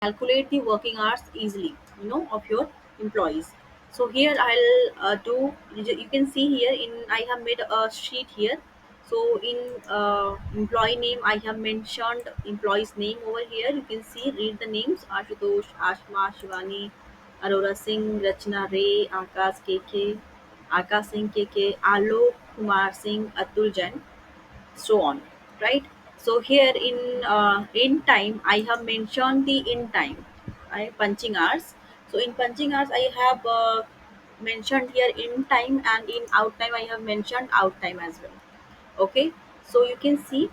calculate the working hours easily, of your employees. So here I'll do, you can see here, in I have made a sheet here. So in employee name, I have mentioned employee's name over here. You can see, read the names: Ashutosh, Ashma, Shivani, Aurora Singh, Rachna Ray, Akash KK, Akash Singh KK, Alok Kumar Singh, Atul Jain, so on, right? So here in time, I have mentioned the in time, right, punching hours. So in punching hours, I have mentioned here in time, and in out time I have mentioned out time as well. Okay, so you can see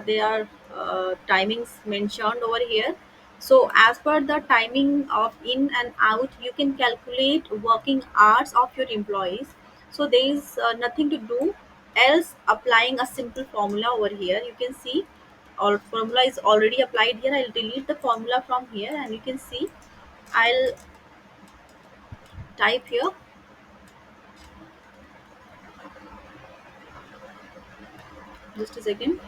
there are timings mentioned over here. So as per the timing of in and out, you can calculate working hours of your employees. So there is nothing to do else applying a simple formula over here. You can see all formula is already applied here. I'll delete the formula from here, and you can see I'll type here. Just a second.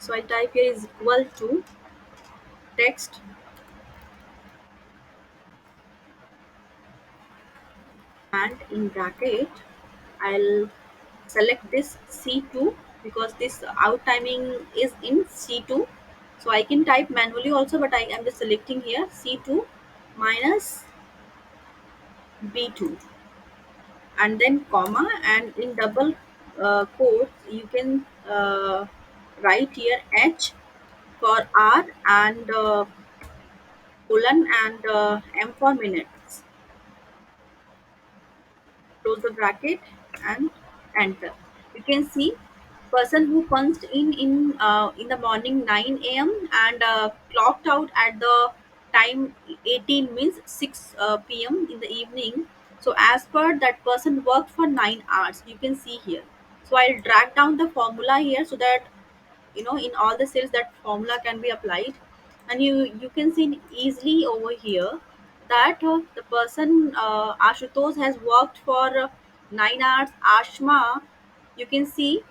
So I type here is equal to text, and in bracket I'll select this C2, because this out timing is in C2. So I can type manually also, but I am just selecting here C2 minus B2, and then comma, and in double quotes you can write here H for hour, and colon, and M for minutes. Close the bracket and enter. You can see person who punched in the morning 9 a.m. and clocked out at the time 18, means 6 p.m. in the evening. So as per that person worked for 9 hours, you can see here. So I'll drag down the formula here, so that in all the cells that formula can be applied. And you can see easily over here that the person Ashutosh has worked for 9 hours. Ashma, you can see